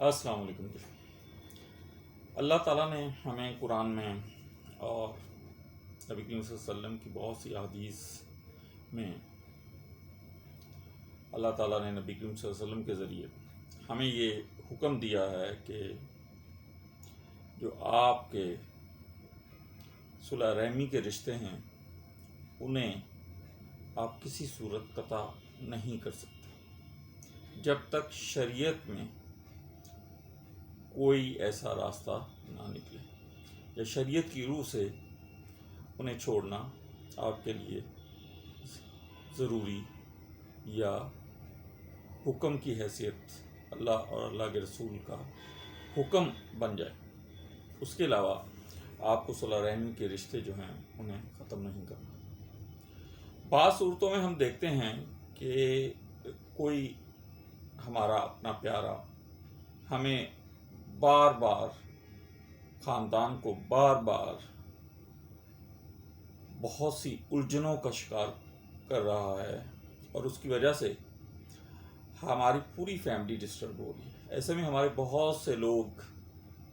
السلام علیکم جی۔ اللہ تعالیٰ نے ہمیں قرآن میں اور نبی کریم صلی اللہ علیہ وسلم کی بہت سی احادیث میں اللہ تعالیٰ نے نبی کریم صلی اللہ علیہ وسلم کے ذریعے ہمیں یہ حکم دیا ہے کہ جو آپ کے صلہ رحمی کے رشتے ہیں انہیں آپ کسی صورت قطع نہیں کر سکتے جب تک شریعت میں کوئی ایسا راستہ نہ نکلے یا شریعت کی روح سے انہیں چھوڑنا آپ کے لیے ضروری یا حکم کی حیثیت اللہ اور اللہ کے رسول کا حکم بن جائے۔ اس کے علاوہ آپ کو صلہ رحمی کے رشتے جو ہیں انہیں ختم نہیں کرنا۔ بعض صورتوں میں ہم دیکھتے ہیں کہ کوئی ہمارا اپنا پیارا ہمیں بار بار خاندان کو بار بار بہت سی الجھنوں کا شکار کر رہا ہے اور اس کی وجہ سے ہماری پوری فیملی ڈسٹرب ہو رہی ہے۔ ایسے میں ہمارے بہت سے لوگ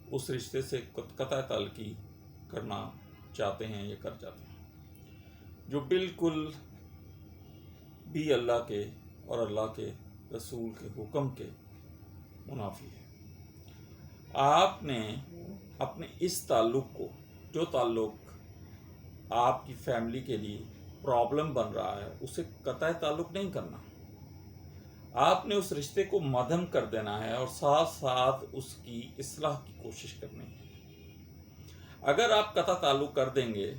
اس رشتے سے قطع تعلقی کرنا چاہتے ہیں یا کر جاتے ہیں، جو بالکل بھی اللہ کے اور اللہ کے رسول کے حکم کے منافی ہے۔ آپ نے اپنے اس تعلق کو، جو تعلق آپ کی فیملی کے لیے پرابلم بن رہا ہے، اسے قطع تعلق نہیں کرنا۔ آپ نے اس رشتے کو مدھم کر دینا ہے اور ساتھ ساتھ اس کی اصلاح کی کوشش کرنی ہے۔ اگر آپ قطع تعلق کر دیں گے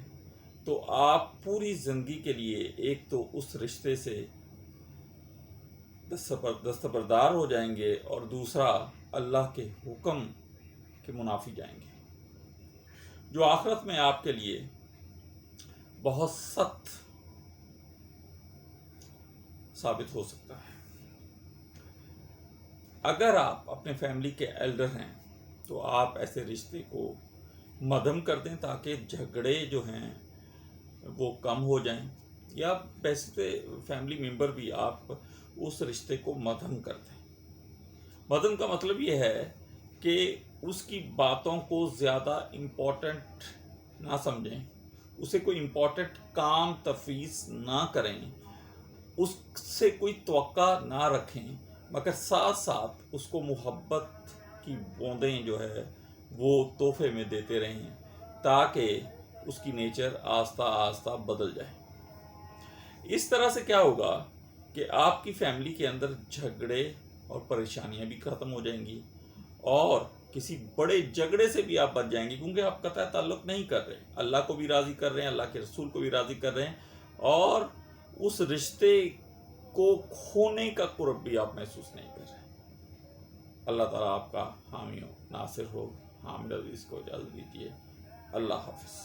تو آپ پوری زندگی کے لیے ایک تو اس رشتے سے دستبردار ہو جائیں گے اور دوسرا اللہ کے حکم کے منافی جائیں گے، جو آخرت میں آپ کے لیے بہت سخت ثابت ہو سکتا ہے۔ اگر آپ اپنے فیملی کے ایلڈر ہیں تو آپ ایسے رشتے کو مدھم کر دیں تاکہ جھگڑے جو ہیں وہ کم ہو جائیں، یا ویسے فیملی ممبر بھی آپ اس رشتے کو مدھم کر دیں۔ مدھم کا مطلب یہ ہے کہ اس کی باتوں کو زیادہ امپورٹنٹ نہ سمجھیں، اسے کوئی امپورٹنٹ کام تفویض نہ کریں، اس سے کوئی توقع نہ رکھیں، مگر ساتھ ساتھ اس کو محبت کی بوندیں جو ہے وہ تحفے میں دیتے رہیں تاکہ اس کی نیچر آہستہ آہستہ بدل جائے۔ اس طرح سے کیا ہوگا کہ آپ کی فیملی کے اندر جھگڑے اور پریشانیاں بھی ختم ہو جائیں گی اور کسی بڑے جھگڑے سے بھی آپ بچ جائیں گے، کیونکہ آپ قطع تعلق نہیں کر رہے، اللہ کو بھی راضی کر رہے ہیں، اللہ کے رسول کو بھی راضی کر رہے ہیں، اور اس رشتے کو کھونے کا کرب بھی آپ محسوس نہیں کر رہے۔ اللہ تعالیٰ آپ کا حامی ہو، ناصر ہو۔ حامد عزیز کو اجازت دیجیے۔ اللہ حافظ۔